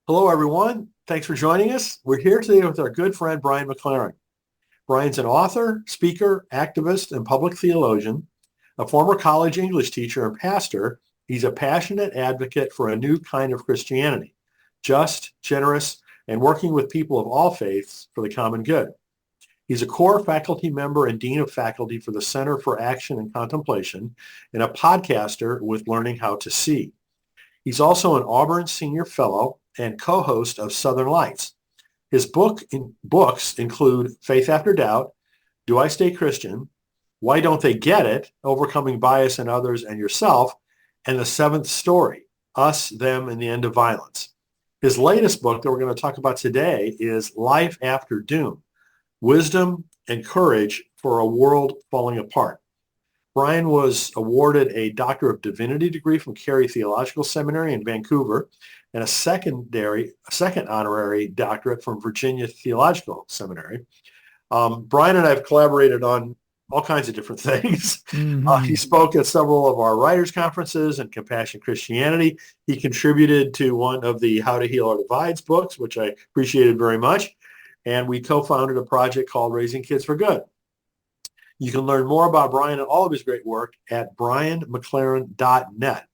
Hello, everyone. Thanks for joining us. We're here today with our good friend, Brian McLaren. Brian's an author, speaker, activist, and public theologian, a former college English teacher and pastor. He's a passionate advocate for a new kind of Christianity, just, generous, and working with people of all faiths for the common good. He's a core faculty member and dean of faculty for the Center for Action and Contemplation and a podcaster with Learning How to See. He's also an Auburn Senior Fellow and co-host of Southern Lights. His books include Faith After Doubt, Do I Stay Christian, Why Don't They Get It, Overcoming Bias in Others and Yourself, and The Seventh Story, Us, Them, and the End of Violence. His latest book that we're going to talk about today is Life After Doom, Wisdom and Courage for a World Falling Apart. Brian was awarded a Doctor of Divinity degree from Carey Theological Seminary in Vancouver and a second honorary doctorate from Virginia Theological Seminary. Brian and I have collaborated on all kinds of different things. He spoke at several of our writers' conferences and Compassion Christianity. He contributed to one of the How to Heal Our Divides books, which I appreciated very much. And we co-founded a project called Raising Kids for Good. You can learn more about Brian and all of his great work at brianmclaren.net.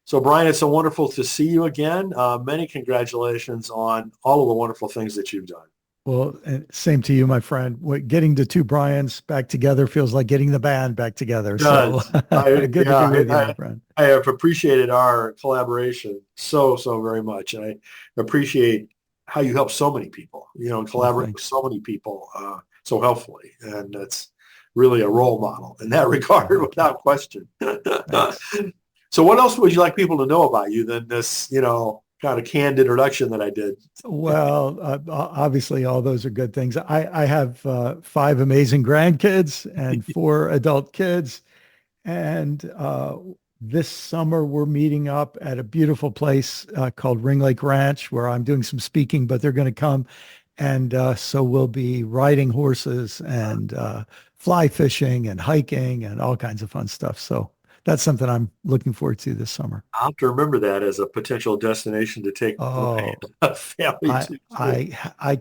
So, Brian, it's so wonderful to see you again. Many congratulations on all of the wonderful things that you've done. Well, and same to you, my friend. Getting the two Brians back together feels like getting the band back together. So good to be with you, my friend. I have appreciated our collaboration so very much. And I appreciate how you help so many people, and collaborate with so many people so helpfully. And that's really a role model in that regard, without question. So what else would you like people to know about you than this, kind of canned introduction that I did? Well, obviously all those are good things. I have 5 amazing grandkids and 4 adult kids. And this summer we're meeting up at a beautiful place called Ring Lake Ranch, where I'm doing some speaking, but they're going to come. And so we'll be riding horses and fly fishing and hiking and all kinds of fun stuff. So that's something I'm looking forward to this summer. I'll have to remember that as a potential destination to take Oh, my family to. I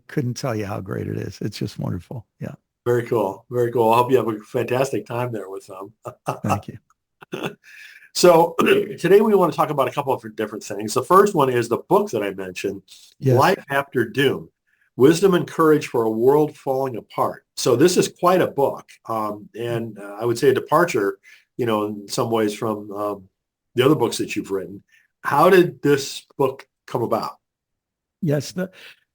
couldn't tell you how great it is. It's just wonderful. Yeah. Very cool. Very cool. I hope you have a fantastic time there with them. Thank you. So today we want to talk about a couple of different things. The first one is the book that I mentioned, Yes. Life After Doom, Wisdom and Courage for a World Falling Apart. So this is quite a book, and I would say a departure, in some ways from the other books that you've written. How did this book come about? Yes.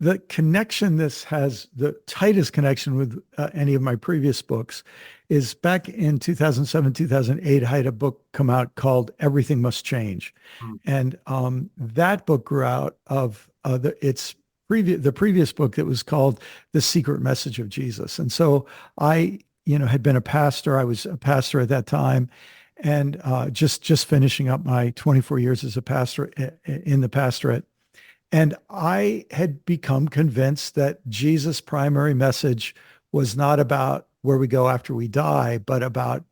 The connection this has, the tightest connection with any of my previous books, is back in 2007, 2008, I had a book come out called Everything Must Change. Mm. And that book grew out of the previous book that was called The Secret Message of Jesus. And so I, had been a pastor. I was a pastor at that time, and just finishing up my 24 years as a pastor in the pastorate. And I had become convinced that Jesus' primary message was not about where we go after we die, but about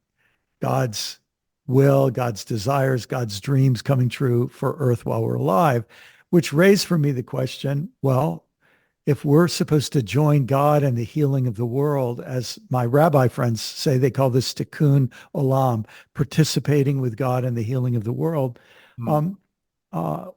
God's will, God's desires, God's dreams coming true for earth while we're alive, which raised for me the question, well, if we're supposed to join God in the healing of the world, as my rabbi friends say, they call this tikkun olam, participating with God in the healing of the world,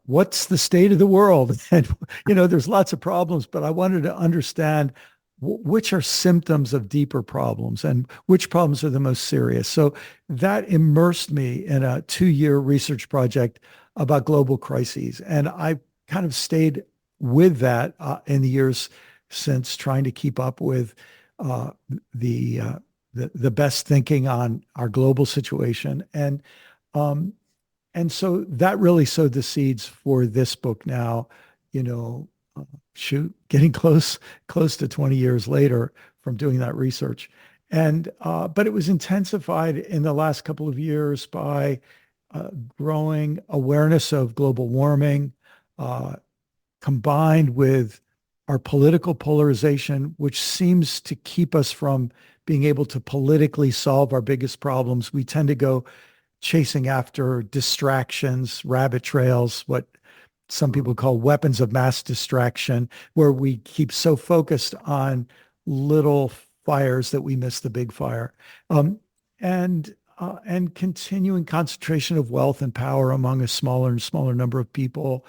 what's the state of the world? And, there's lots of problems, but I wanted to understand which are symptoms of deeper problems and which problems are the most serious. So that immersed me in a 2-year research project about global crises. And I kind of stayed with that in the years since, trying to keep up with the best thinking on our global situation. And so that really sowed the seeds for this book now, getting close to 20 years later from doing that research. And, but it was intensified in the last couple of years by growing awareness of global warming, combined with our political polarization, which seems to keep us from being able to politically solve our biggest problems. We tend to go chasing after distractions, rabbit trails, what some people call weapons of mass distraction, where we keep so focused on little fires that we miss the big fire. And continuing concentration of wealth and power among a smaller and smaller number of people,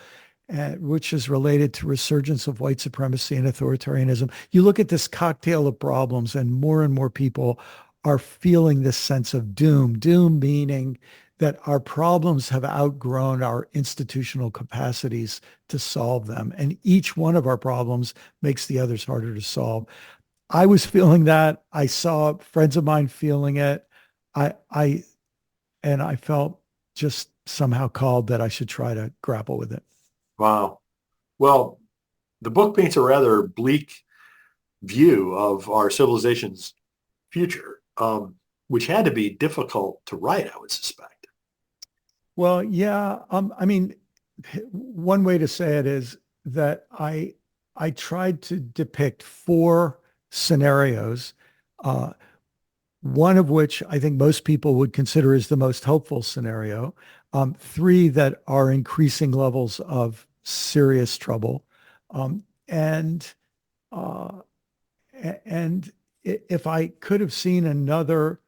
which is related to resurgence of white supremacy and authoritarianism. You look at this cocktail of problems, and more people are feeling this sense of doom. Doom meaning that our problems have outgrown our institutional capacities to solve them. And each one of our problems makes the others harder to solve. I was feeling that. I saw friends of mine feeling it. And I felt just somehow called that I should try to grapple with it. Wow. Well, the book paints a rather bleak view of our civilization's future, which had to be difficult to write, I would suspect. Well, yeah. I mean, one way to say it is that I tried to depict four scenarios, one of which I think most people would consider as the most hopeful scenario, three that are increasing levels of serious trouble, and if I could have seen another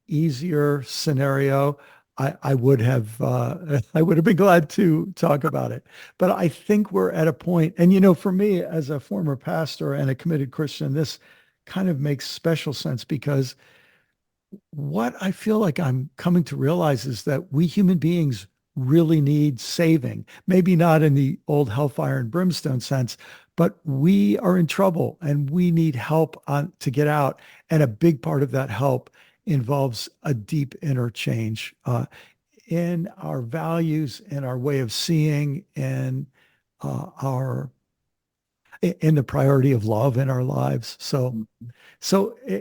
easier scenario, I would have been glad to talk about it. But I think we're at a point, and for me as a former pastor and a committed Christian, this kind of makes special sense, because what I feel like I'm coming to realize is that we human beings really need saving. Maybe not in the old hellfire and brimstone sense, but we are in trouble and we need help to get out. And a big part of that help involves a deep inner change in our values, in our way of seeing, in the priority of love in our lives. So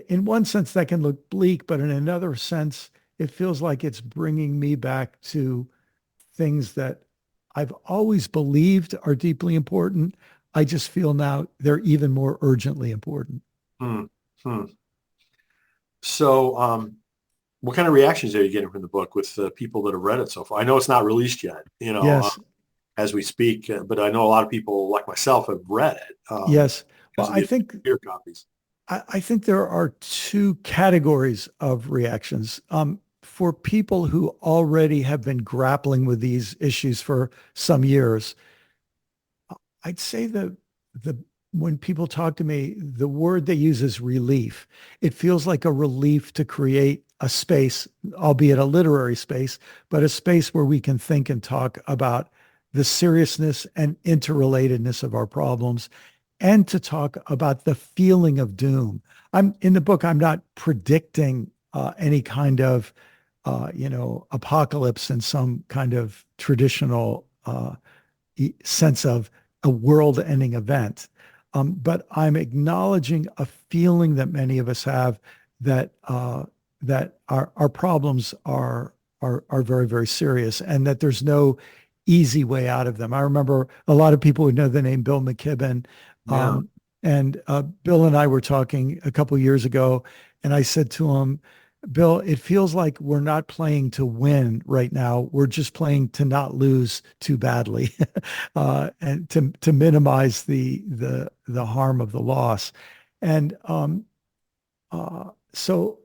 in one sense that can look bleak, but in another sense, it feels like it's bringing me back to things that I've always believed are deeply important. I just feel now they're even more urgently important. Hmm. Hmm. So, what kind of reactions are you getting from the book with the people that have read it so far? I know it's not released yet, Yes. as we speak, but I know a lot of people like myself have read it. Yes. Well, Because of the ear copies. I think there are two categories of reactions. For people who already have been grappling with these issues for some years, I'd say the when people talk to me, the word they use is relief. It feels like a relief to create a space, albeit a literary space, but a space where we can think and talk about the seriousness and interrelatedness of our problems, and to talk about the feeling of doom. In the book, I'm not predicting any kind of, apocalypse in some kind of traditional sense of a world-ending event. But I'm acknowledging a feeling that many of us have, that our problems are very, very serious, and that there's no easy way out of them. I remember a lot of people would know the name Bill McKibben. Yeah. And Bill and I were talking a couple years ago, and I said to him, Bill, it feels like we're not playing to win right now. We're just playing to not lose too badly, and to minimize the harm of the loss. And so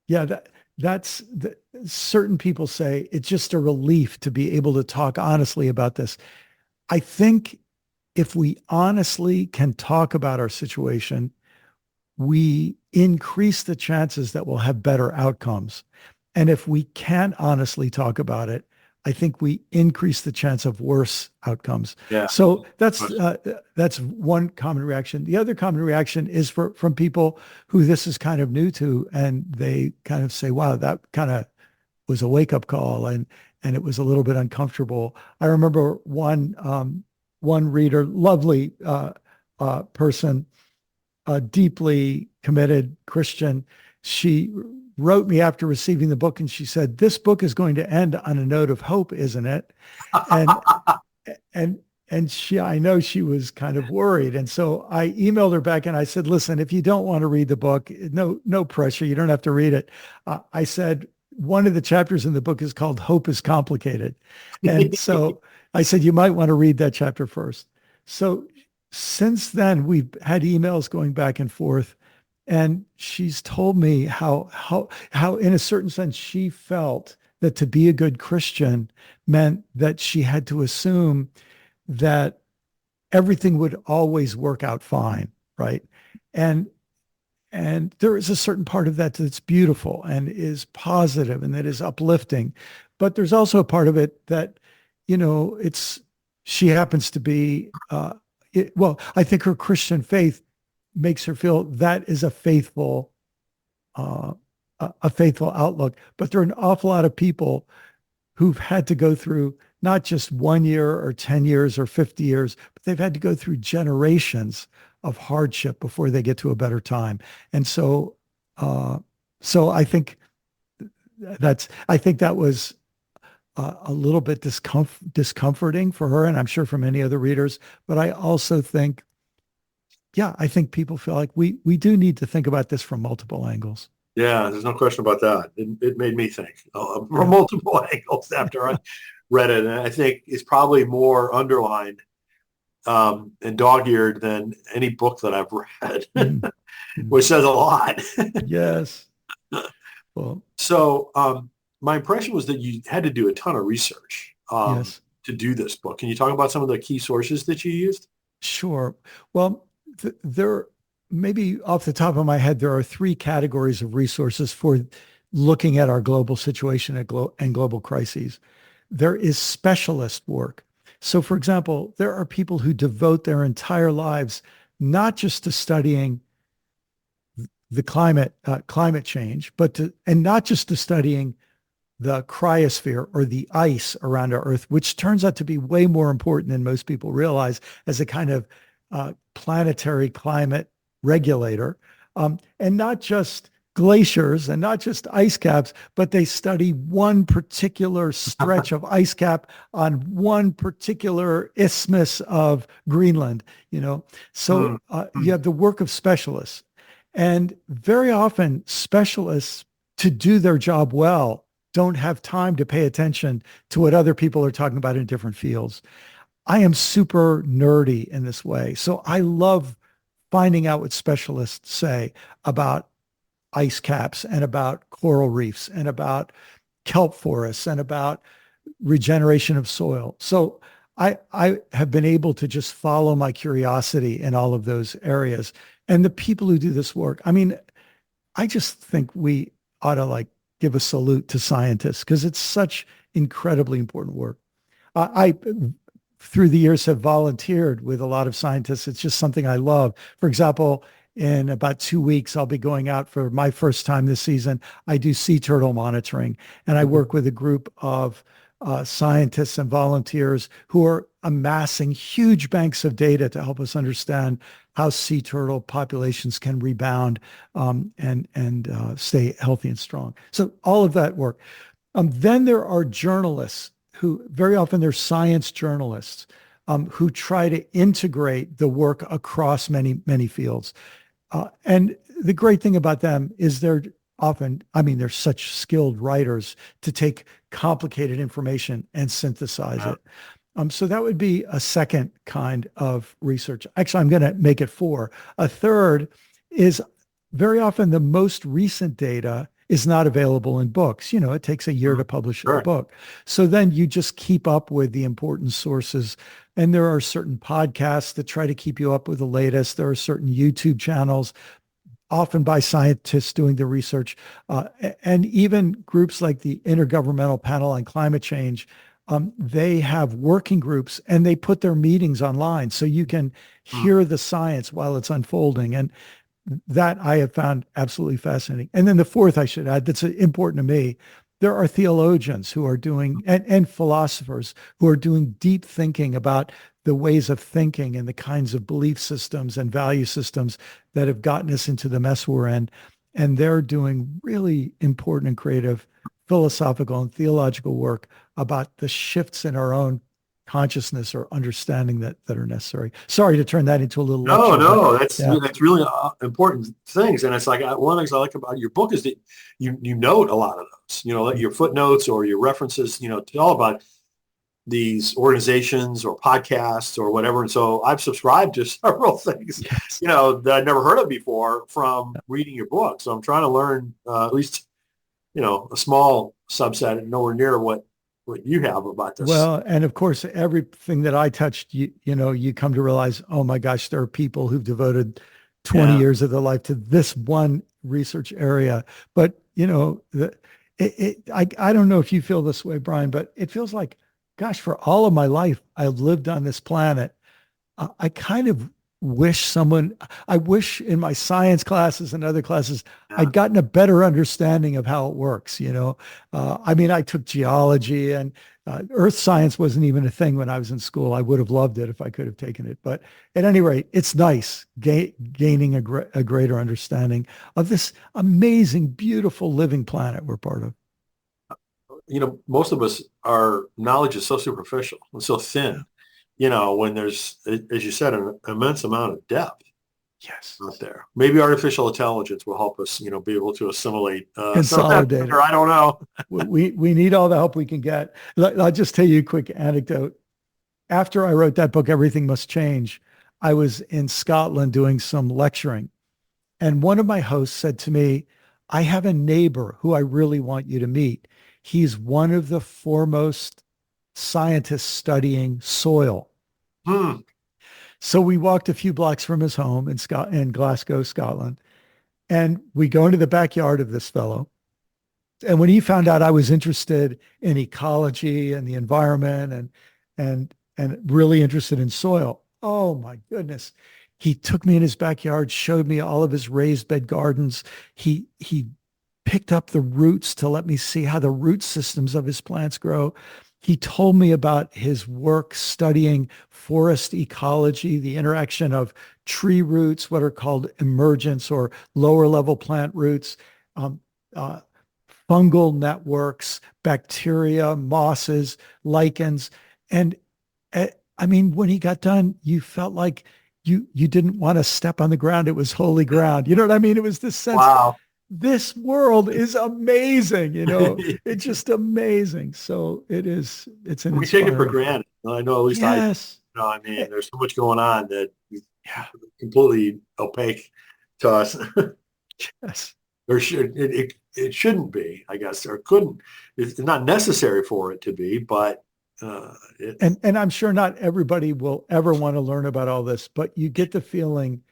yeah, certain people say it's just a relief to be able to talk honestly about this. I think if we honestly can talk about our situation, we increase the chances that we'll have better outcomes. And if we can't honestly talk about it, I think we increase the chance of worse outcomes. Yeah. So that's one common reaction. The other common reaction is from people who this is kind of new to, and they kind of say, wow, that kind of was a wake-up call, and it was a little bit uncomfortable. I remember one reader, lovely person, a deeply committed Christian. She wrote me after receiving the book, and she said, "This book is going to end on a note of hope, isn't it?" And I know she was kind of worried. And so I emailed her back and I said, "Listen, if you don't want to read the book, no pressure. You don't have to read it." I said, one of the chapters in the book is called Hope is Complicated. And so I said, you might want to read that chapter first. So since then, we've had emails going back and forth, and she's told me how in a certain sense she felt that to be a good Christian meant that she had to assume that everything would always work out fine, right? And and there is a certain part of that that's beautiful and is positive and that is uplifting. But there's also a part of it that, it's, she happens to be, well, I think her Christian faith makes her feel that is uh, a faithful outlook. But there are an awful lot of people who've had to go through not just 1 year or 10 years or 50 years, but they've had to go through generations of hardship before they get to a better time. And so I think that was a little bit discomforting for her, and I'm sure for many other readers. But I also think, yeah, I think people feel like we do need to think about this from multiple angles. Yeah, there's no question about that. It made me think from Yeah. multiple angles after I read it. And I think it's probably more underlined and dog-eared than any book that I've read, Mm. Mm. which says a lot. Yes. Well, So my impression was that you had to do a ton of research yes. to do this book. Can you talk about some of the key sources that you used? Sure. Well, there, maybe off the top of my head, there are three categories of resources for looking at our global situation and global crises. There is specialist work. So, for example, there are people who devote their entire lives not just to studying the climate change, and not just to studying the cryosphere or the ice around our Earth, which turns out to be way more important than most people realize as a kind of planetary climate regulator, and not just glaciers and not just ice caps, but they study one particular stretch of ice cap on one particular isthmus of Greenland, So you have the work of specialists. And very often specialists, to do their job well, don't have time to pay attention to what other people are talking about in different fields. I am super nerdy in this way. So I love finding out what specialists say about ice caps and about coral reefs and about kelp forests and about regeneration of soil. So I have been able to just follow my curiosity in all of those areas. And the people who do this work, I mean, I just think we ought to give a salute to scientists because it's such incredibly important work. I through the years have volunteered with a lot of scientists. It's just something I love. For example, in about 2 weeks, I'll be going out for my first time this season. I do sea turtle monitoring, and I work with a group of scientists and volunteers who are amassing huge banks of data to help us understand how sea turtle populations can rebound and stay healthy and strong. So all of that work. Then there are journalists who very often they're science journalists who try to integrate the work across many, many fields. And the great thing about them is they're often, I mean, they're such skilled writers to take complicated information and synthesize it. So that would be a second kind of research. Actually, I'm going to make it four. A third is very often the most recent data is not available in books. It takes a year to publish a book. So then you just keep up with the important sources. And there are certain podcasts that try to keep you up with the latest. There are certain YouTube channels, often by scientists doing the research. And even groups like the Intergovernmental Panel on Climate Change, they have working groups and they put their meetings online so you can hear the science while it's unfolding. And that I have found absolutely fascinating. And then the fourth, I should add, that's important to me. There are theologians who are doing, and philosophers who are doing deep thinking about the ways of thinking and the kinds of belief systems and value systems that have gotten us into the mess we're in. And they're doing really important and creative philosophical and theological work about the shifts in our own consciousness or understanding that are necessary. Sorry to turn that into a little No, lecture, but no, yeah, that's really important things. And it's like one of the things I like about your book is that you note a lot of those, like your footnotes or your references, tell about these organizations or podcasts or whatever. And so I've subscribed to several things, yes. that I'd never heard of before from reading your book. So I'm trying to learn at least, a small subset and nowhere near what you have about this. Well, and of course, everything that I touched, you come to realize, oh my gosh, there are people who've devoted 20 Yeah. years of their life to this one research area. But, I don't know if you feel this way, Brian, but it feels like, gosh, for all of my life, I've lived on this planet. I kind of I wish in my science classes and other classes, Yeah. I'd gotten a better understanding of how it works. I mean, I took geology and earth science wasn't even a thing when I was in school. I would have loved it if I could have taken it. But at any rate, it's nice gaining a greater understanding of this amazing, beautiful living planet we're part of. Most of us, our knowledge is so superficial and so Yeah. thin, when there's, as you said, an immense amount of depth Yes. out there. Maybe artificial intelligence will help us, be able to assimilate some of that Consolidate it. better. I don't know. We need all the help we can get. I'll just tell you a quick anecdote. After I wrote that book, Everything Must Change, I was in Scotland doing some lecturing. And one of my hosts said to me, I have a neighbor who I really want you to meet. He's one of the foremost scientists studying soil. Hmm. So we walked a few blocks from his home in Glasgow, Scotland, and we go into the backyard of this fellow. And when he found out I was interested in ecology and the environment and really interested in soil, oh my goodness. He took me in his backyard, showed me all of his raised bed gardens. He picked up the roots to let me see how the root systems of his plants grow. He told me about his work studying forest ecology, the interaction of tree roots, what are called emergence or lower level plant roots, um, uh, fungal networks, bacteria, mosses, lichens. And I mean, when he got done, you felt like you didn't want to step on the ground. It was holy ground. You know what I mean? It was this sense, Wow. this world is amazing. It's just amazing. So it's an We take it for inspiring. granted. I know, at least Yes. I mean, there's so much going on that is Yeah. completely opaque to us. Yes. Or it shouldn't be, I guess, or couldn't. It's not necessary for it to be, but And I'm sure not everybody will ever want to learn about all this, but you get the feeling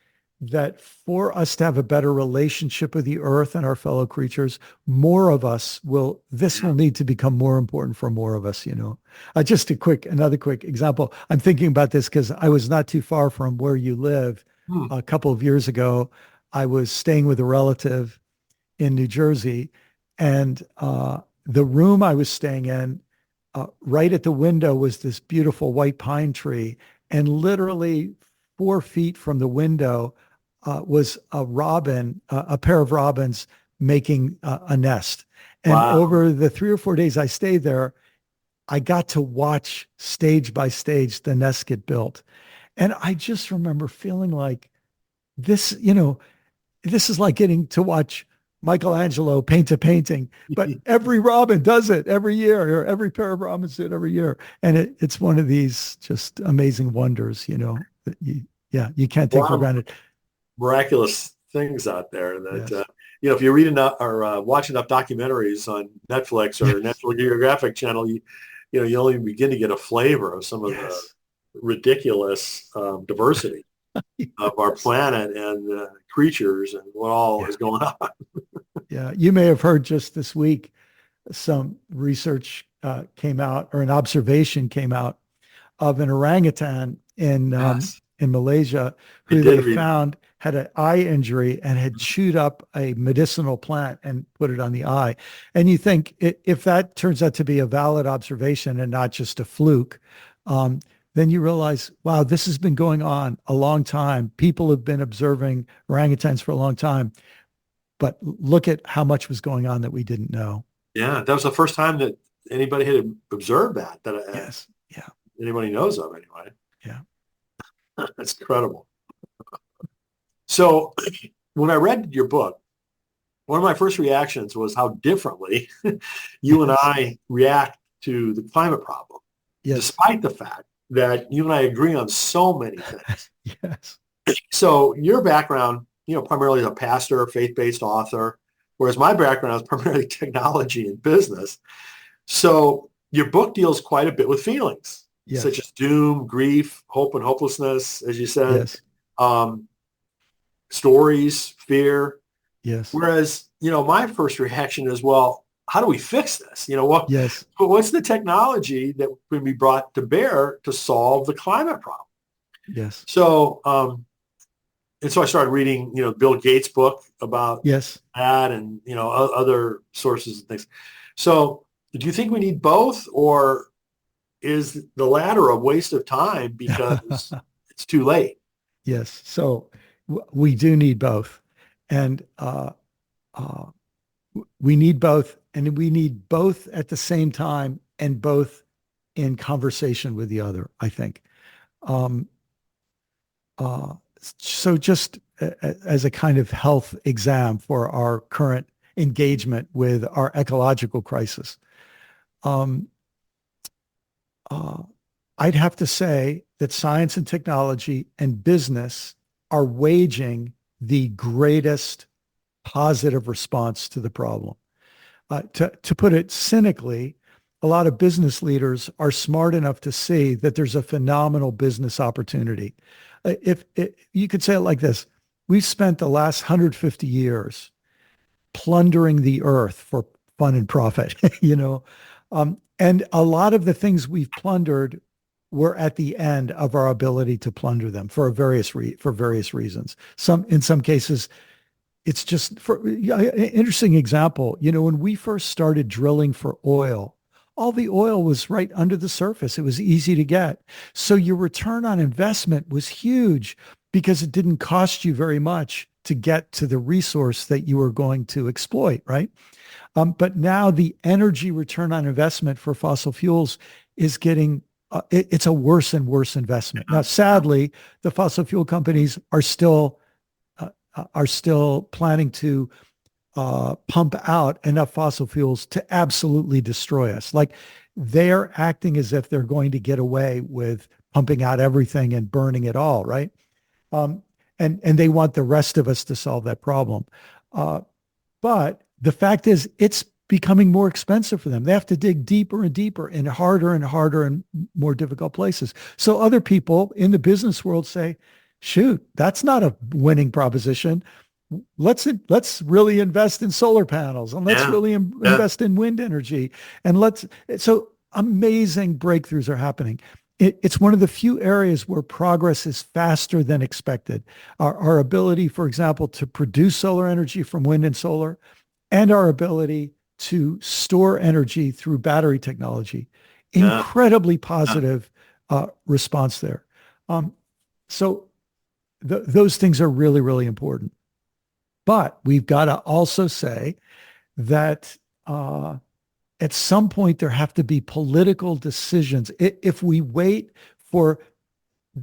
that for us to have a better relationship with the earth and our fellow creatures, more of us this will need to become more important for more of us. Just another quick example. I'm thinking about this because I was not too far from where you live. hmm. A couple of years ago. I was staying with a relative in New Jersey, and the room I was staying in, right at the window was this beautiful white pine tree, and literally 4 feet from the window was a pair of robins making a nest. And Wow. over the 3 or 4 days I stayed there, I got to watch stage by stage the nest get built. And I just remember feeling like this is like getting to watch Michelangelo paint a painting, but every robin does it every year, or every pair of robins do it every year. And it's one of these just amazing wonders, that you can't A take lot for of granted. miraculous things out there that, Yes. if you read enough or watch enough documentaries on Netflix or Yes. National Geographic Channel, you only begin to get a flavor of some of the Yes. ridiculous diversity of our Yes. planet and creatures and what all Yeah. is going on. Yeah. You may have heard just this week, some research came out, or an observation came out of an orangutan Yes, in Malaysia, I who did they read. found had an eye injury and had chewed up a medicinal plant and put it on the eye. And you think, if that turns out to be a valid observation and not just a fluke, um, then you realize, wow, this has been going on a long time. People have been observing orangutans for a long time, but look at how much was going on that we didn't know. Yeah, that was the first time that anybody had observed that Yes. Yeah. anybody knows of anyway. Yeah. That's incredible. So when I read your book, one of my first reactions was how differently you and I react to the climate problem, Yes. despite the fact that you and I agree on so many things. Yes. So your background, primarily as a pastor, faith-based author, whereas my background is primarily technology and business. So your book deals quite a bit with feelings, Yes. such as doom, grief, hope, and hopelessness, as you said, Yes. stories, fear. Yes. Whereas, my first reaction is, well, how do we fix this? Yes. What's the technology that can be brought to bear to solve the climate problem? Yes. So, and so I started reading, Bill Gates' book about Yes. that and, other sources and things. So do you think we need both, or is the latter a waste of time because it's too late? Yes. So we do need both. And uh, we need both. And we need both at the same time and both in conversation with the other, I think. Um, uh, so just as a kind of health exam for our current engagement with our ecological crisis, um, uh, I'd have to say that science and technology and business are waging the greatest positive response to the problem. To put it cynically, a lot of business leaders are smart enough to see that there's a phenomenal business opportunity. If you could say it like this, we've spent the last 150 years plundering the earth for fun and profit, and a lot of the things we've plundered were at the end of our ability to plunder them for various reasons. In some cases, it's just interesting example. When we first started drilling for oil, all the oil was right under the surface. It was easy to get. So your return on investment was huge because it didn't cost you very much to get to the resource that you were going to exploit, right? But now the energy return on investment for fossil fuels is getting, it's a worse and worse investment. Now, sadly, the fossil fuel companies are still planning to pump out enough fossil fuels to absolutely destroy us. Like they're acting as if they're going to get away with pumping out everything and burning it all, right? And they want the rest of us to solve that problem. But the fact is, it's becoming more expensive for them. They have to dig deeper and deeper and harder and more difficult places. So other people in the business world say, shoot, that's not a winning proposition. Let's really invest in solar panels and let's really invest in wind energy. And so amazing breakthroughs are happening. It's one of the few areas where progress is faster than expected. Our ability, for example, to produce solar energy from wind and solar, and our ability to store energy through battery technology, incredibly positive response there. So those things are really, really important. But we've got to also say that at some point there have to be political decisions. If we wait for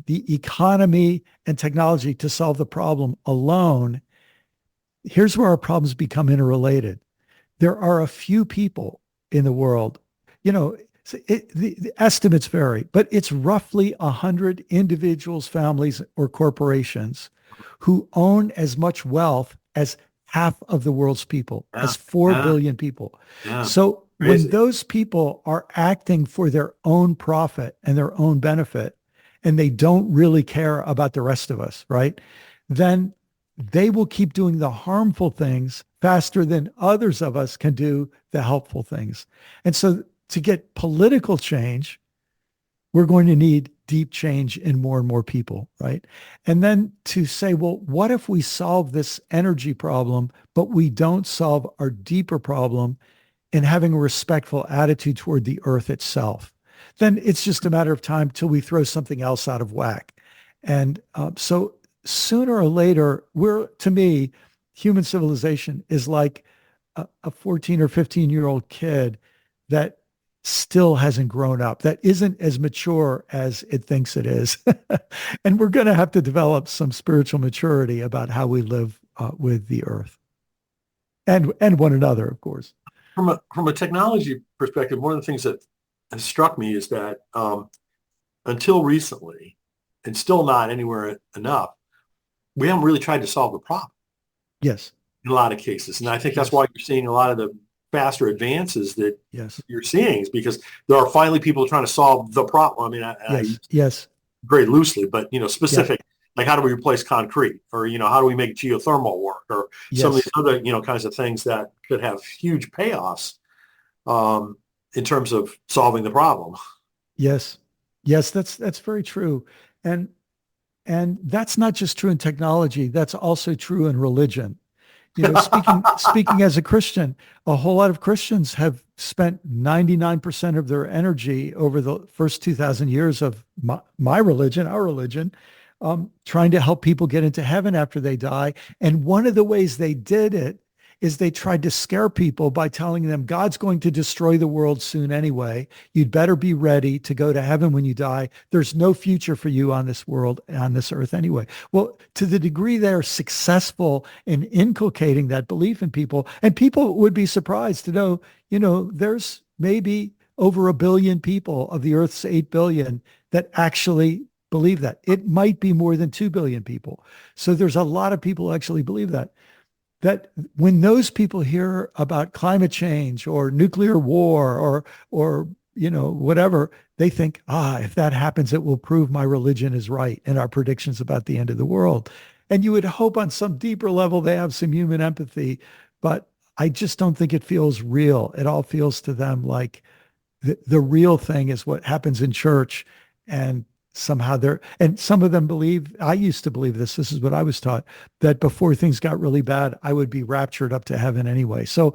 the economy and technology to solve the problem alone, here's where our problems become interrelated. There are a few people in the world, the estimates vary, but it's roughly 100 individuals, families, or corporations who own as much wealth as half of the world's people, as 4 billion people. So when those people are acting for their own profit and their own benefit, and they don't really care about the rest of us, right? Then they will keep doing the harmful things faster than others of us can do the helpful things. And so to get political change, we're going to need deep change in more and more people, right? And then to say, well, what if we solve this energy problem, but we don't solve our deeper problem in having a respectful attitude toward the earth itself? Then it's just a matter of time till we throw something else out of whack. And so sooner or later, to me, human civilization is like a 14 or 15-year-old kid that still hasn't grown up, that isn't as mature as it thinks it is. And we're going to have to develop some spiritual maturity about how we live with the earth and one another, of course. From a technology perspective, one of the things that has struck me is that until recently, and still not anywhere enough, we haven't really tried to solve the problem Yes. in a lot of cases. And I think that's Yes. why you're seeing a lot of the faster advances that Yes. you're seeing, is because there are finally people trying to solve the problem. I mean, I Yes. Yes. very loosely, but Yeah. specific, like how do we replace concrete, or how do we make geothermal work, or some of Yes. these other kinds of things that could have huge payoffs in terms of solving the problem. Yes. Yes, that's very true. And and that's not just true in technology, that's also true in religion. Speaking as a Christian, a whole lot of Christians have spent 99% of their energy over the first 2,000 years of my religion, our religion, trying to help people get into heaven after they die. And one of the ways they did it is they tried to scare people by telling them God's going to destroy the world soon anyway. You'd better be ready to go to heaven when you die. There's no future for you on this world, on this earth anyway. Well, to the degree they're successful in inculcating that belief in people, and people would be surprised to know, there's maybe over 1 billion people of the earth's 8 billion that actually believe that. It might be more than 2 billion people. So there's a lot of people who actually believe that when those people hear about climate change or nuclear war or whatever, they think, if that happens, it will prove my religion is right and our predictions about the end of the world. And you would hope on some deeper level they have some human empathy, but I just don't think it feels real. It all feels to them like the real thing is what happens in church, and somehow and some of them believe, I used to believe this is what I was taught, that before things got really bad, I would be raptured up to heaven anyway. So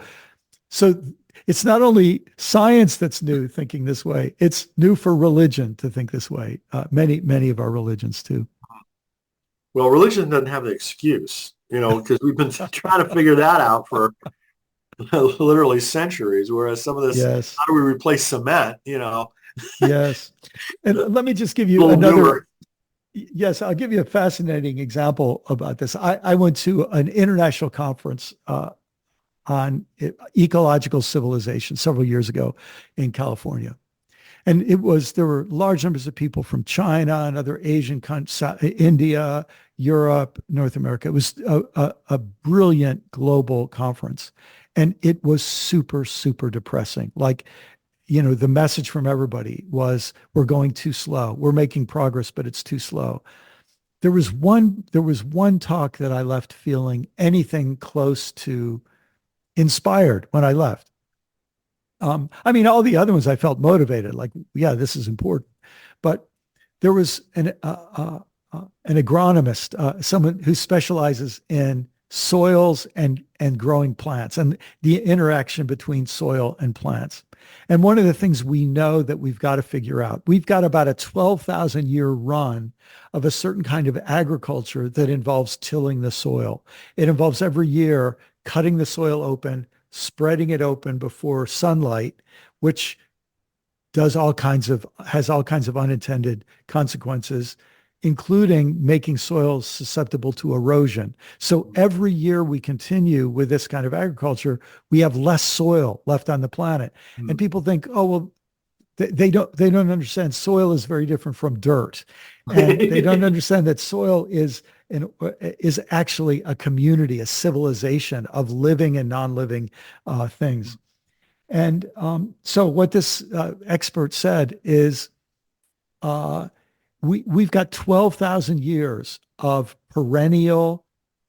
it's not only science that's new thinking this way, it's new for religion to think this way. Many of our religions too. Well, religion doesn't have the excuse, because we've been trying to figure that out for literally centuries, whereas some of this, Yes. how do we replace cement, Yes. And let me just give you another. Yes, I'll give you a fascinating example about this. I went to an international conference on ecological civilization several years ago in California. And there were large numbers of people from China and other Asian countries, India, Europe, North America. It was a brilliant global conference. And it was super, super depressing. Like, the message from everybody was, we're going too slow. We're making progress, but it's too slow. There was one talk that I left feeling anything close to inspired when I left. I mean, all the other ones I felt motivated, like, yeah, this is important. But there was an agronomist, someone who specializes in soils and growing plants and the interaction between soil and plants. And one of the things we know that we've got to figure out, we've got about a 12,000 year run of a certain kind of agriculture that involves tilling the soil. It involves every year cutting the soil open, spreading it open before sunlight, which has all kinds of unintended consequences, including making soils susceptible to erosion. So every year we continue with this kind of agriculture, we have less soil left on the planet. And people think, oh, well, they don't understand soil is very different from dirt. And they don't understand that soil is actually a community, a civilization of living and non-living things. And so what this expert said is, we've got 12,000 years of perennial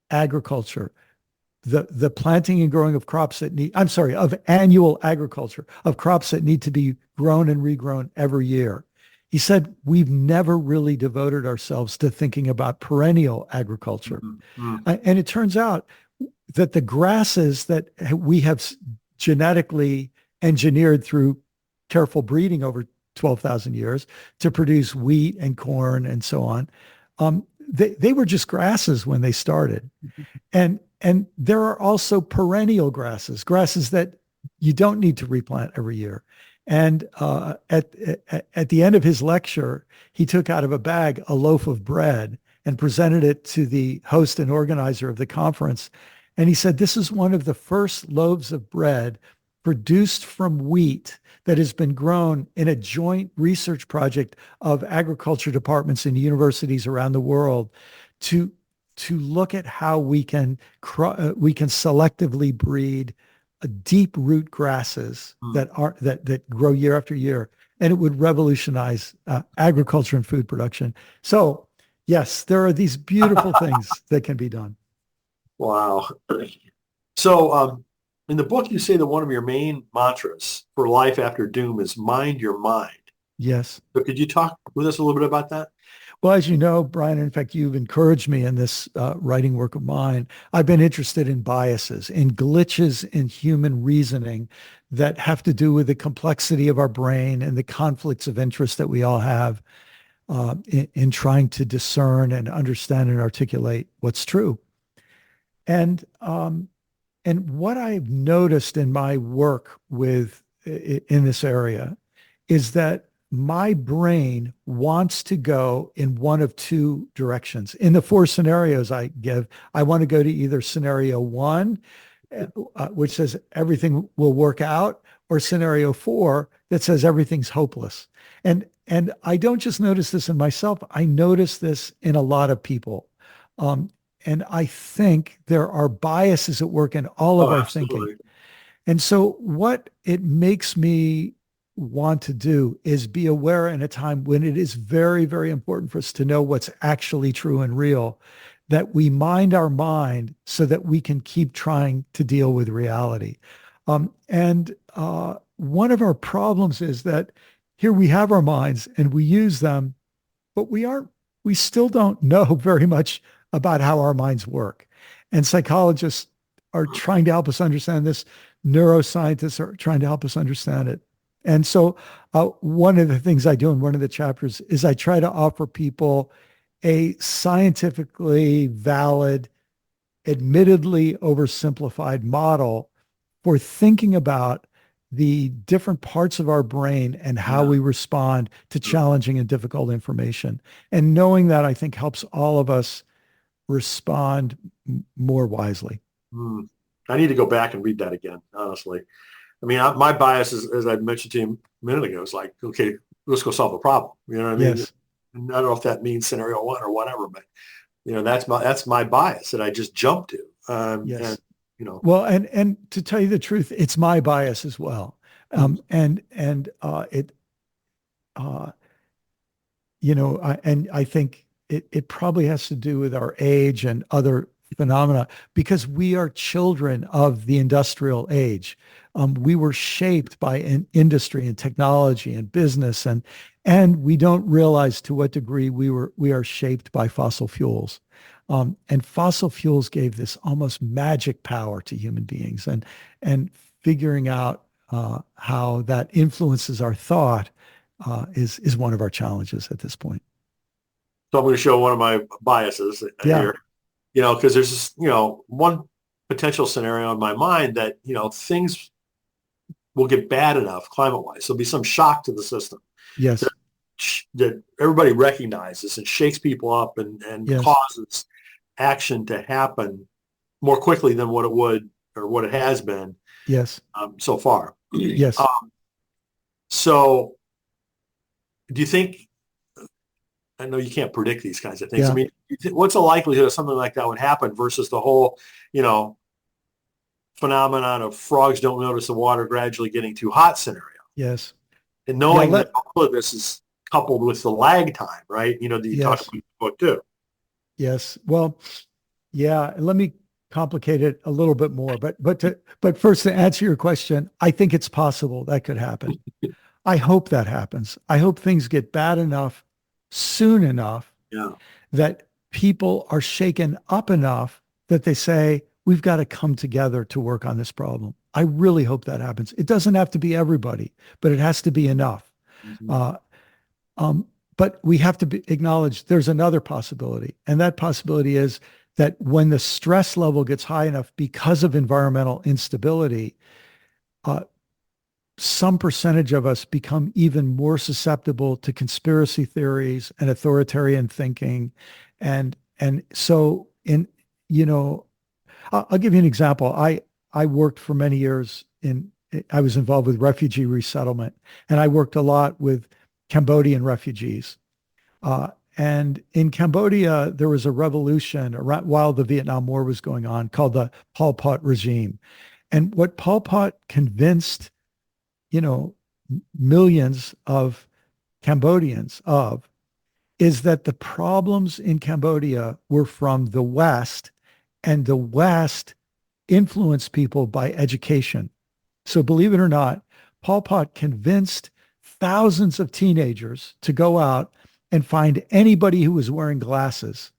agriculture, the planting and growing of crops of annual agriculture, of crops that need to be grown and regrown every year. He said, we've never really devoted ourselves to thinking about perennial agriculture. And it turns out that the grasses that we have genetically engineered through careful breeding over 12,000 years to produce wheat and corn and so on, they were just grasses when they started. And there are also perennial grasses that you don't need to replant every year. And at the end of his lecture, he took out of a bag a loaf of bread and presented it to the host and organizer of the conference. And he said, this is one of the first loaves of bread produced from wheat that has been grown in a joint research project of agriculture departments in universities around the world to look at how we can selectively breed deep root grasses that grow year after year, and it would revolutionize agriculture and food production. So yes, there are these beautiful things that can be done. Wow. So in the book, you say that one of your main mantras for life after doom is mind your mind. Yes. So could you talk with us a little bit about that? Well, as you know, Brian, in fact, you've encouraged me in this writing work of mine. I've been interested in biases, in glitches in human reasoning that have to do with the complexity of our brain and the conflicts of interest that we all have in trying to discern and understand and articulate what's true. And what I've noticed in my work in this area is that my brain wants to go in one of two directions. In the four scenarios I give, I want to go to either scenario one, which says everything will work out, or scenario four that says everything's hopeless. And I don't just notice this in myself, I notice this in a lot of people. And I think there are biases at work in all of our thinking. And so what it makes me want to do is be aware in a time when it is very, very important for us to know what's actually true and real, that we mind our mind so that we can keep trying to deal with reality. And one of our problems is that here we have our minds and we use them, but we still don't know very much about how our minds work. And psychologists are trying to help us understand this. Neuroscientists are trying to help us understand it. And so one of the things I do in one of the chapters is I try to offer people a scientifically valid, admittedly oversimplified model for thinking about the different parts of our brain and how we respond to challenging and difficult information. And knowing that, I think, helps all of us respond more wisely. I need to go back and read that again, honestly. I mean, my bias is, as I mentioned to you a minute ago, is like, okay, let's go solve a problem. You know what I mean? Yes. And I don't know if that means scenario one or whatever, but that's my bias that I just jump to. Yes. And, well, and to tell you the truth, it's my bias as well. And I think it probably has to do with our age and other phenomena, because we are children of the industrial age. We were shaped by an industry and technology and business, and we don't realize to what degree we are shaped by fossil fuels. And fossil fuels gave this almost magic power to human beings, and figuring out how that influences our thought is one of our challenges at this point. So I'm going to show one of my biases here, because there's this, one potential scenario in my mind that, things will get bad enough climate-wise. There'll be some shock to the system. Yes. That everybody recognizes and shakes people up and Yes. causes action to happen more quickly than what it would or what it has been. Yes. So far. Yes. So do you think, I know you can't predict these kinds of things. Yeah. I mean, what's the likelihood of something like that would happen versus the whole, phenomenon of frogs don't notice the water gradually getting too hot scenario? Yes. And knowing that all of this is coupled with the lag time, right? That you talked about in the book too. Yes. Well, yeah. Let me complicate it a little bit more, but first, to answer your question, I think it's possible that could happen. I hope that happens. I hope things get bad enough soon enough that people are shaken up enough that they say, we've got to come together to work on this problem. I really hope that happens. It doesn't have to be everybody, but it has to be enough. Mm-hmm. But we have to acknowledge there's another possibility. And that possibility is that when the stress level gets high enough because of environmental instability, some percentage of us become even more susceptible to conspiracy theories and authoritarian thinking. And so in, you know, I'll give you an example. I worked for many years I was involved with refugee resettlement, and I worked a lot with Cambodian refugees. And in Cambodia, there was a revolution while the Vietnam War was going on called the Pol Pot regime. And what Pol Pot convinced, you know, millions of Cambodians of is that the problems in Cambodia were from the West, and the West influenced people by education. So believe it or not, Pol Pot convinced thousands of teenagers to go out and find anybody who was wearing glasses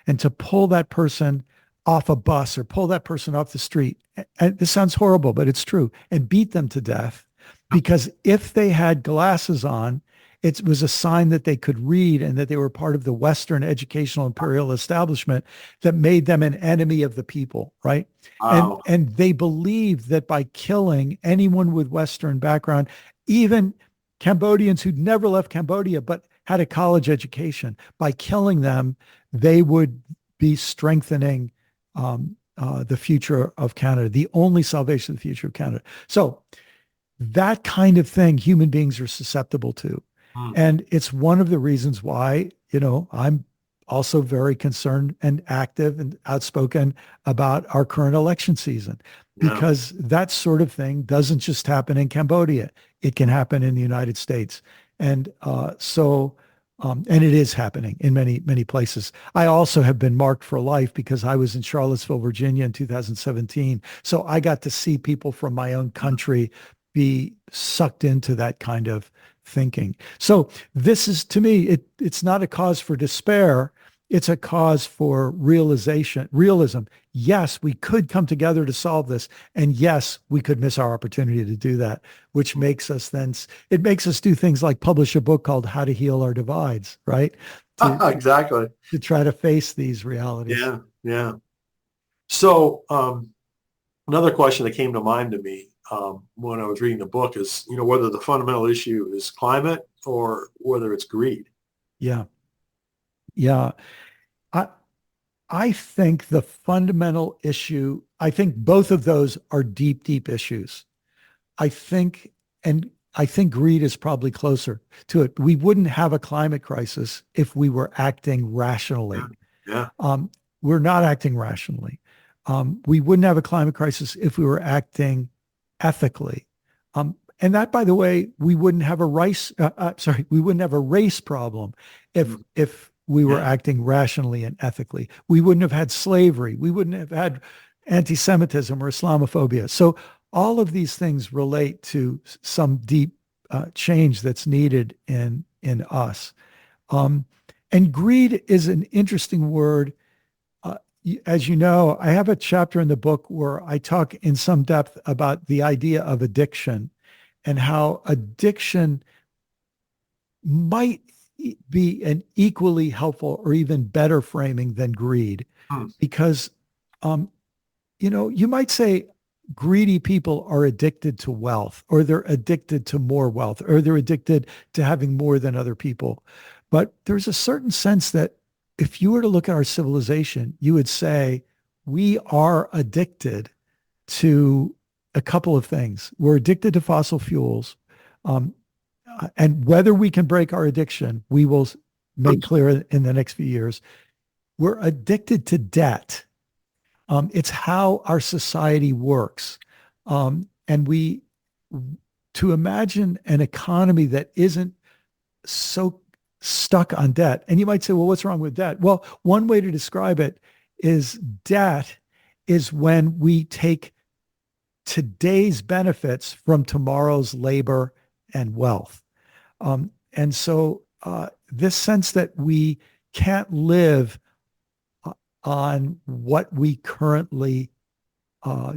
and to pull that person off a bus or pull that person off the street. And this sounds horrible, but it's true, and beat them to death, because if they had glasses on, it was a sign that they could read and that they were part of the Western educational imperial establishment that made them an enemy of the people, right? Wow. And they believed that by killing anyone with Western background, even Cambodians who'd never left Cambodia but had a college education, by killing them, they would be strengthening the future of Canada, the only salvation of the future of Canada. So that kind of thing human beings are susceptible to. And it's one of the reasons why, I'm also very concerned and active and outspoken about our current election season, because that sort of thing doesn't just happen in Cambodia. It can happen in the United States. And and it is happening in many, many places. I also have been marked for life because I was in Charlottesville, Virginia in 2017. So I got to see people from my own country be sucked into that kind of thinking. So this is, to me, it's not a cause for despair. It's a cause for realism. Yes, we could come together to solve this. And yes, we could miss our opportunity to do that, which makes us it makes us do things like publish a book called How to Heal Our Divides, right? Exactly. To try to face these realities. Yeah. Yeah. So another question that came to mind to me when I was reading the book is, whether the fundamental issue is climate or whether it's greed. Yeah. Yeah. I think the fundamental issue, I think both of those are deep, deep issues. I think greed is probably closer to it. We wouldn't have a climate crisis if we were acting rationally. Yeah. We're not acting rationally. We wouldn't have a climate crisis if we were acting ethically. And that, by the way, we wouldn't have a race problem if we were acting rationally and ethically. We wouldn't have had slavery. We wouldn't have had anti-Semitism or Islamophobia. So all of these things relate to some deep change that's needed in us. And greed is an interesting word. As you know, I have a chapter in the book where I talk in some depth about the idea of addiction and how addiction might be an equally helpful or even better framing than greed. Because, you might say greedy people are addicted to wealth, or they're addicted to more wealth, or they're addicted to having more than other people. But there's a certain sense that if you were to look at our civilization, you would say we are addicted to a couple of things. We're addicted to fossil fuels. And whether we can break our addiction, we will make clear in the next few years. We're addicted to debt. It's how our society works. And to imagine an economy that isn't so stuck on debt. And you might say, well, what's wrong with debt? Well, one way to describe it is debt is when we take today's benefits from tomorrow's labor and wealth. And so this sense that we can't live on what we currently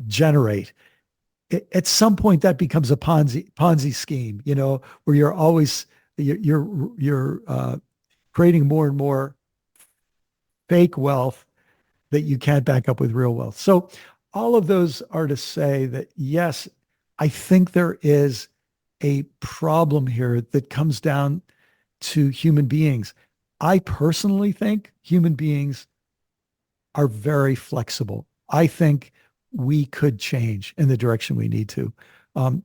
generate, at some point that becomes a Ponzi scheme, where you're always you're creating more and more fake wealth that you can't back up with real wealth. So all of those are to say that, yes, I think there is a problem here that comes down to human beings. I personally think human beings are very flexible. I think we could change in the direction we need to. Um,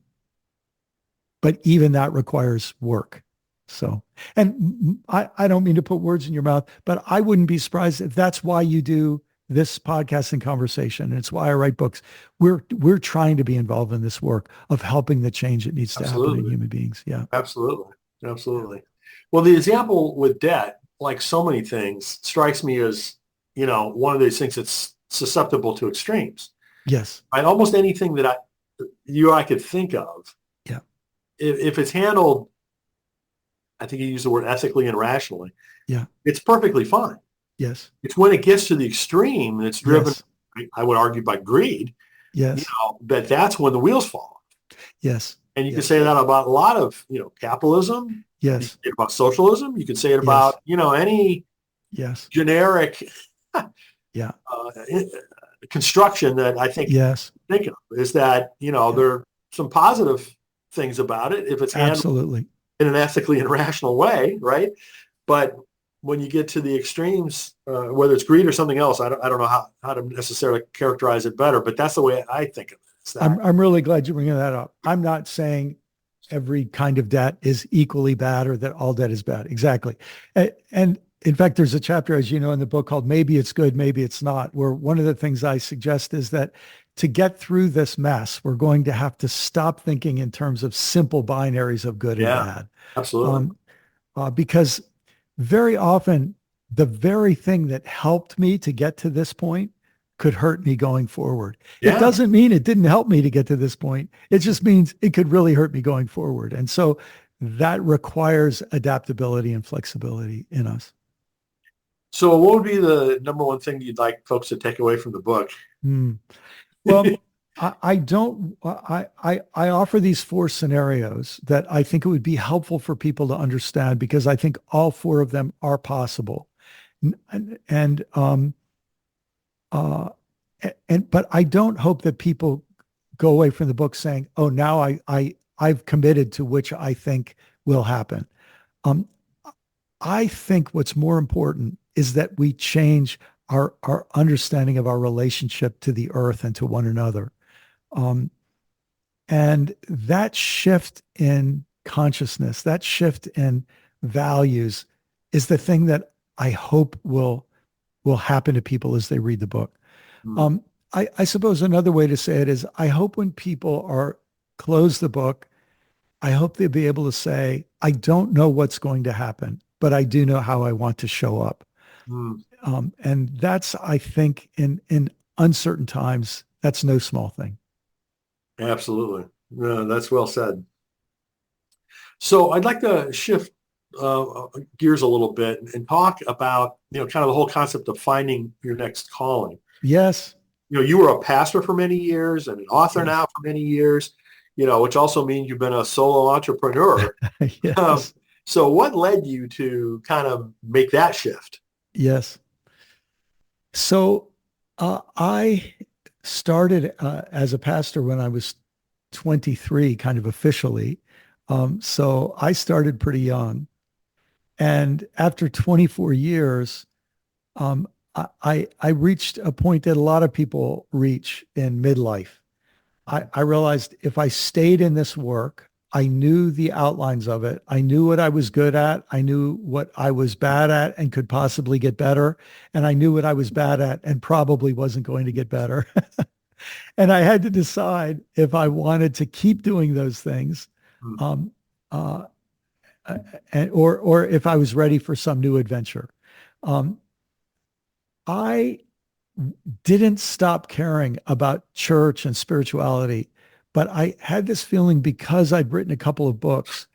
but even that requires work. So, and I don't mean to put words in your mouth, but I wouldn't be surprised if that's why you do this podcast and conversation. And it's why I write books. We're trying to be involved in this work of helping the change that needs to happen in human beings. Yeah. Absolutely. Absolutely. Well, the example with debt, like so many things, strikes me as, one of these things that's susceptible to extremes. Yes. Right? Almost anything that I could think of, Yeah. If it's handled, I think you use the word ethically and rationally. Yeah. It's perfectly fine. Yes. It's when it gets to the extreme and it's driven, yes. I would argue, by greed. Yes. That's when the wheels fall off. Yes. And you can say that about a lot of, capitalism. Yes. You can say it about socialism. You can say it about, any generic yeah. construction that I think think of is that, there are some positive things about it if it's handled absolutely in an ethically and rational way, right? But when you get to the extremes, whether it's greed or something else, I don't know how to necessarily characterize it better, but that's the way I think of it. I'm really glad you're bringing that up. I'm not saying every kind of debt is equally bad or that all debt is bad. Exactly. And in fact, there's a chapter, as you know, in the book called Maybe It's Good, Maybe It's Not, where one of the things I suggest is that to get through this mess, we're going to have to stop thinking in terms of simple binaries of good and bad. Absolutely. Because very often the very thing that helped me to get to this point could hurt me going forward. It doesn't mean it didn't help me to get to this point. It just means it could really hurt me going forward. And so that requires adaptability and flexibility in us. So what would be the number one thing you'd like folks to take away from the book? Well, I offer these 4 scenarios that I think it would be helpful for people to understand because I think all 4 of them are possible. But I don't hope that people go away from the book saying, oh, now I've committed to which I think will happen. I think what's more important is that we change our understanding of our relationship to the earth and to one another. And that shift in consciousness, that shift in values is the thing that I hope will happen to people as they read the book. I suppose another way to say it is I hope when people close the book, I hope they'll be able to say, I don't know what's going to happen, but I do know how I want to show up. And that's, I think, in uncertain times, that's no small thing. Absolutely. That's well said. So I'd like to shift gears a little bit and talk about, kind of the whole concept of finding your next calling. Yes. You were a pastor for many years and an author now for many years, which also means you've been a solo entrepreneur. Yes. So what led you to kind of make that shift? Yes. So I started as a pastor when I was 23, kind of officially. So I started pretty young. And after 24 years, I reached a point that a lot of people reach in midlife. I realized if I stayed in this work, I knew the outlines of it. I knew what I was good at. I knew what I was bad at and could possibly get better. And I knew what I was bad at and probably wasn't going to get better. And I had to decide if I wanted to keep doing those things, or if I was ready for some new adventure. I didn't stop caring about church and spirituality, but I had this feeling because I'd written a couple of books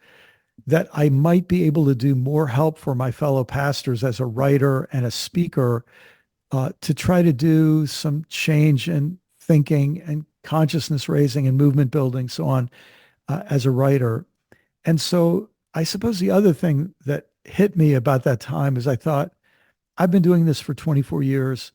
that I might be able to do more help for my fellow pastors as a writer and a speaker to try to do some change in thinking and consciousness raising and movement building, so on, as a writer. And so I suppose the other thing that hit me about that time is I thought, I've been doing this for 24 years.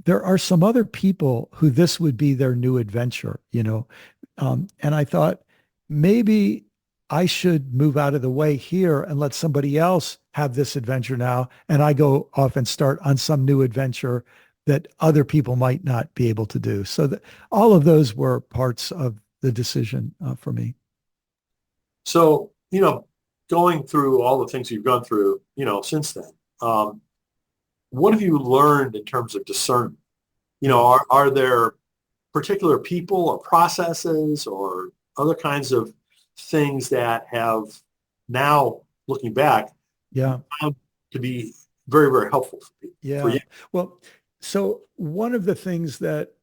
There are some other people who this would be their new adventure, and I thought, maybe I should move out of the way here and let somebody else have this adventure now. And I go off and start on some new adventure that other people might not be able to do. So that all of those were parts of the decision for me. So, going through all the things you've gone through, since then, what have you learned in terms of discernment? Are there particular people or processes or other kinds of things that have now, looking back, Yeah. found to be very, very helpful for people, for Yeah. you? Well, so one of the things that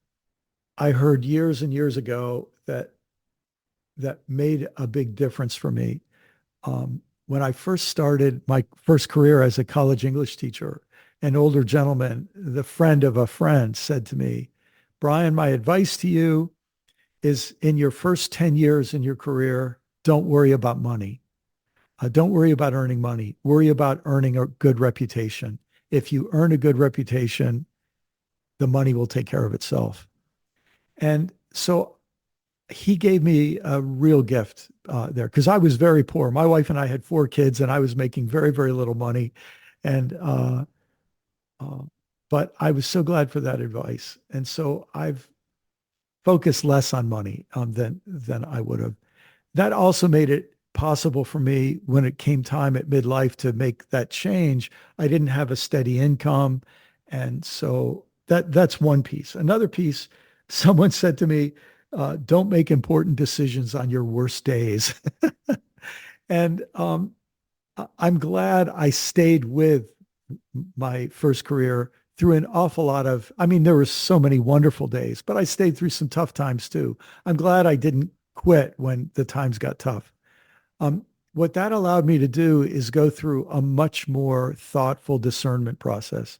I heard years and years ago that made a big difference for me, when I first started my first career as a college English teacher, an older gentleman, the friend of a friend, said to me, Brian, my advice to you is in your first 10 years in your career, don't worry about money. Don't worry about earning money. Worry about earning a good reputation. If you earn a good reputation, the money will take care of itself. And so he gave me a real gift there because I was very poor. My wife and I had 4 kids and I was making very, very little money. And, uh, but I was so glad for that advice. And so I've focused less on money than I would have. That also made it possible for me when it came time at midlife to make that change. I didn't have a steady income. And so that's one piece. Another piece, someone said to me, don't make important decisions on your worst days. And I'm glad I stayed with my first career through an awful lot of, I mean, there were so many wonderful days, but I stayed through some tough times too. I'm glad I didn't quit when the times got tough. What that allowed me to do is go through a much more thoughtful discernment process.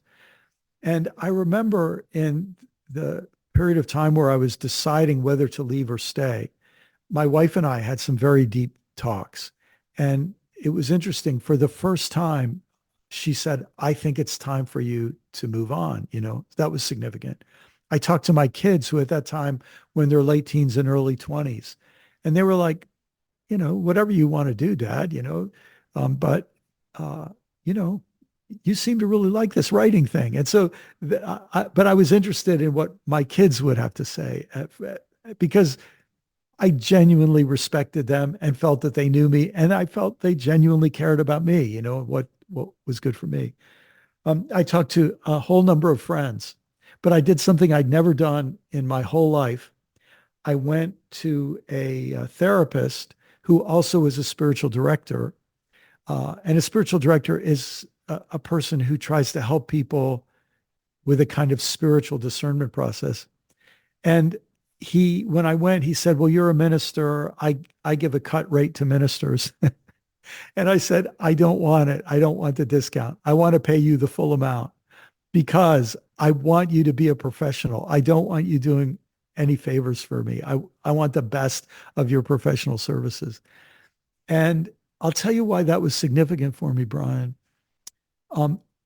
And I remember in the period of time where I was deciding whether to leave or stay, my wife and I had some very deep talks. And it was interesting. For the first time, she said, I think it's time for you to move on. That was significant. I talked to my kids who at that time were in their late teens and early 20s. And they were like, whatever you want to do, Dad, but, you seem to really like this writing thing. And so, but I was interested in what my kids would have to say because I genuinely respected them and felt that they knew me. And I felt they genuinely cared about me, what was good for me. I talked to a whole number of friends, but I did something I'd never done in my whole life. I went to a therapist who also is a spiritual director. And a spiritual director is a person who tries to help people with a kind of spiritual discernment process. And when I went, he said, well, you're a minister. I give a cut rate to ministers. And I said, I don't want it. I don't want the discount. I want to pay you the full amount because I want you to be a professional. I don't want you doing any favors for me. I want the best of your professional services. And I'll tell you why that was significant for me, Brian.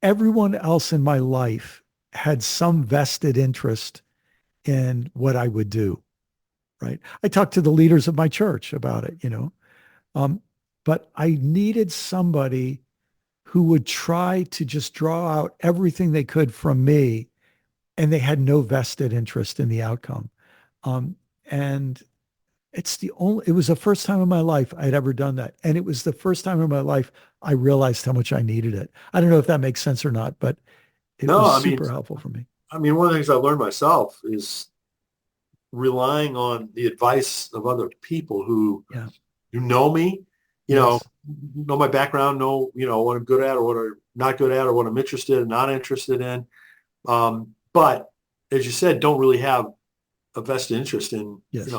Everyone else in my life had some vested interest in what I would do, right? I talked to the leaders of my church about it, but I needed somebody who would try to just draw out everything they could from me, and they had no vested interest in the outcome. And it was the first time in my life I'd ever done that. And it was the first time in my life I realized how much I needed it. I don't know if that makes sense or not, but it was super helpful for me. One of the things I learned myself is relying on the advice of other people who know me, Yes. know my background, know, what I'm good at or what I'm not good at or what I'm interested and not interested in. But as you said, don't really have a vested interest in, Yes.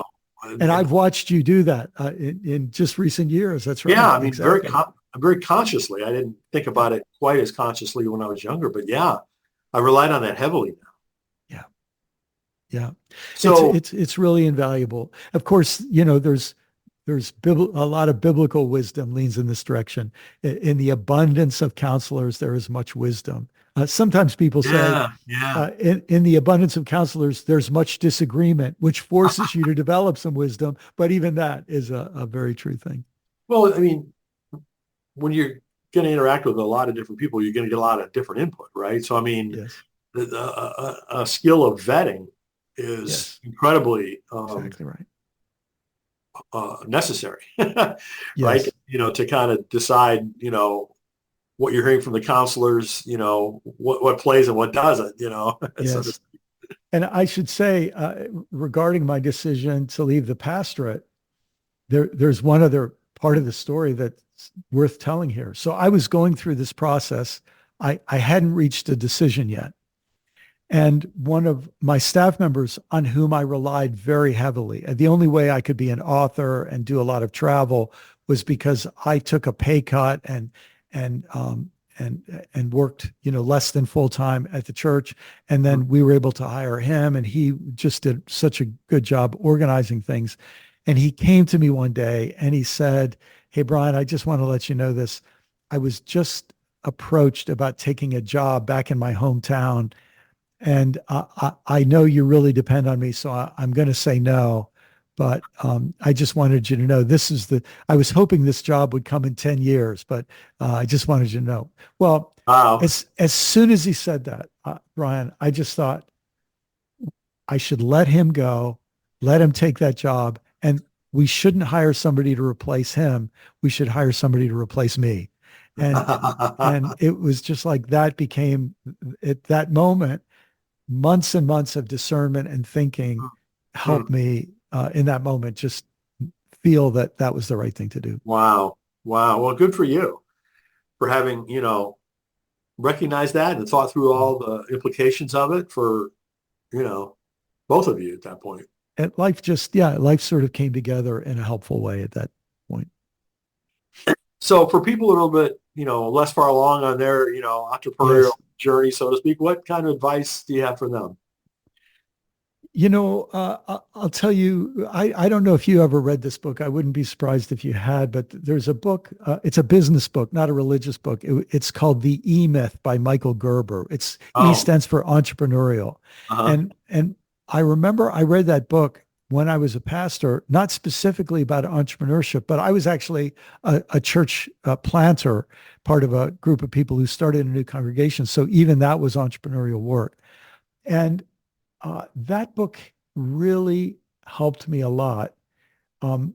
And I've watched you do that in just recent years. That's right. Yeah, exactly. very consciously. I didn't think about it quite as consciously when I was younger, but yeah, I relied on that heavily now. Yeah. Yeah. So it's really invaluable. Of course, there's a lot of biblical wisdom leans in this direction. In the abundance of counselors, there is much wisdom. Sometimes people say, Yeah, yeah. in the abundance of counselors, there's much disagreement, which forces you to develop some wisdom. But even that is a very true thing. Well, I mean, when you're going to interact with a lot of different people, you're going to get a lot of different input, right? So, I mean, Yes. a skill of vetting is Yes. incredibly Exactly right. necessary, right? Yes. To kind of decide, what you're hearing from the counselors, what plays and what doesn't, so Yes. And I should say, regarding my decision to leave the pastorate, there's one other part of the story that's worth telling here. So I was going through this process. I hadn't reached a decision yet. And one of my staff members on whom I relied very heavily, and the only way I could be an author and do a lot of travel was because I took a pay cut and and worked, less than full time at the church. And then we were able to hire him, and he just did such a good job organizing things. And he came to me one day and he said, "Hey, Brian, I just want to let you know this. I was just approached about taking a job back in my hometown, and I know you really depend on me, so I'm going to say no. But I just wanted you to know I was hoping this job would come in 10 years, but I just wanted you to know." Well, wow. as soon as he said that, Brian, I just thought I should let him go, let him take that job. And we shouldn't hire somebody to replace him. We should hire somebody to replace me. And it was just like that became at that moment, months and months of discernment and thinking helped me in that moment just feel that that was the right thing to do. Wow. Wow. Well, good for you for having, recognized that and thought through all the implications of it for, you know, both of you at that point. And life sort of came together in a helpful way at that point. So for people a little bit, less far along on their, entrepreneurial Yes. journey, so to speak, what kind of advice do you have for them? I'll tell you, I don't know if you ever read this book. I wouldn't be surprised if you had, but there's a book. It's a business book, not a religious book. It's called The E-Myth by Michael Gerber. E Oh, stands for entrepreneurial. uh-huh. And I remember I read that book when I was a pastor, not specifically about entrepreneurship, but I was actually a church planter, part of a group of people who started a new congregation. So even that was entrepreneurial work. And that book really helped me a lot, um,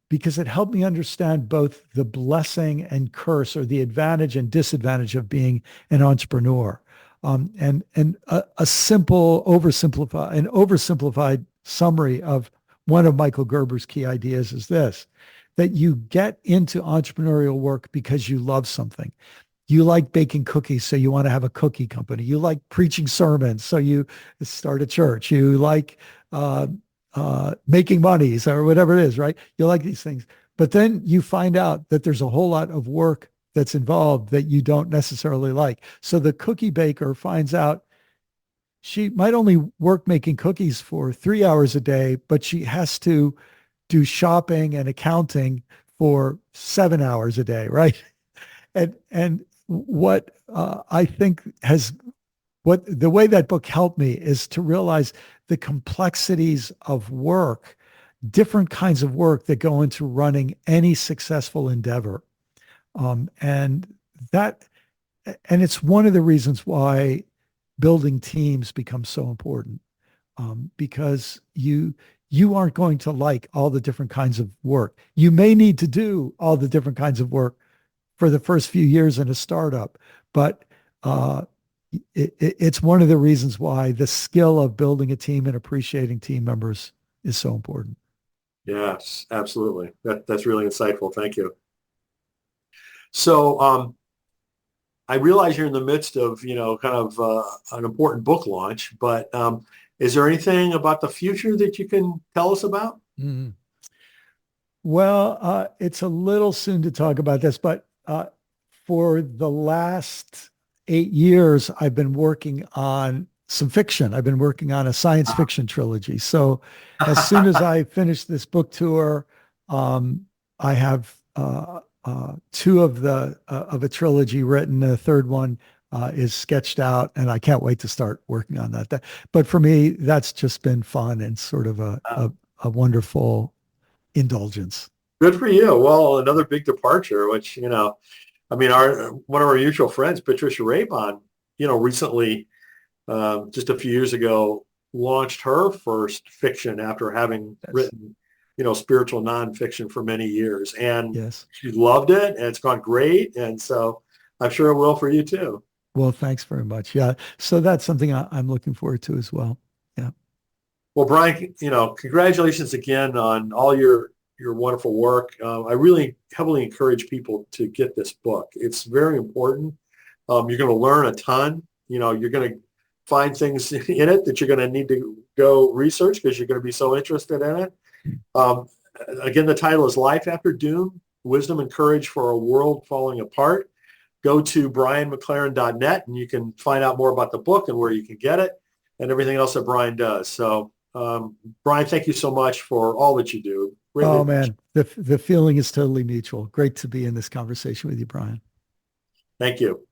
because it helped me understand both the blessing and curse, or the advantage and disadvantage of being an entrepreneur. And a oversimplified summary of one of Michael Gerber's key ideas is this: that you get into entrepreneurial work because you love something. You like baking cookies, so you want to have a cookie company. You like preaching sermons, so you start a church. You like making monies or whatever it is, right? You like these things. But then you find out that there's a whole lot of work that's involved that you don't necessarily like. So the cookie baker finds out she might only work making cookies for 3 hours a day, but she has to do shopping and accounting for 7 hours a day, right? And what I think has what the way that book helped me is to realize the complexities of work, different kinds of work that go into running any successful endeavor. And that, and it's one of the reasons why building teams becomes so important, because you aren't going to like all the different kinds of work. You may need to do all the different kinds of work for the first few years in a startup, but it's one of the reasons why the skill of building a team and appreciating team members is so important. Yes, absolutely. That's really insightful. Thank you. So, I realize you're in the midst of, kind of an important book launch, but is there anything about the future that you can tell us about? Mhm. Well, it's a little soon to talk about this, but for the last 8 years, I've been working on some fiction. I've been working on a science fiction trilogy. So as soon as I finish this book tour, I have two of a trilogy written. The third one is sketched out, and I can't wait to start working on that. But for me, that's just been fun and sort of a wonderful indulgence. Good for you. Well, another big departure, which, I mean, one of our mutual friends, Patricia Raybon, recently, just a few years ago, launched her first fiction after having Yes. written, spiritual nonfiction for many years. And Yes. she loved it, and it's gone great. And so I'm sure it will for you too. Well, thanks very much. Yeah. So that's something I'm looking forward to as well. Yeah. Well, Brian, congratulations again on all your wonderful work. I really heavily encourage people to get this book. It's very important. You're going to learn a ton. You're going to find things in it that you're going to need to go research because you're going to be so interested in it. Again, the title is Life After Doom, Wisdom and Courage for a World Falling Apart. Go to brianmclaren.net and you can find out more about the book and where you can get it and everything else that Brian does. So, Brian, thank you so much for all that you do. Really Oh man, the feeling is totally mutual. Great to be in this conversation with you, Brian. Thank you.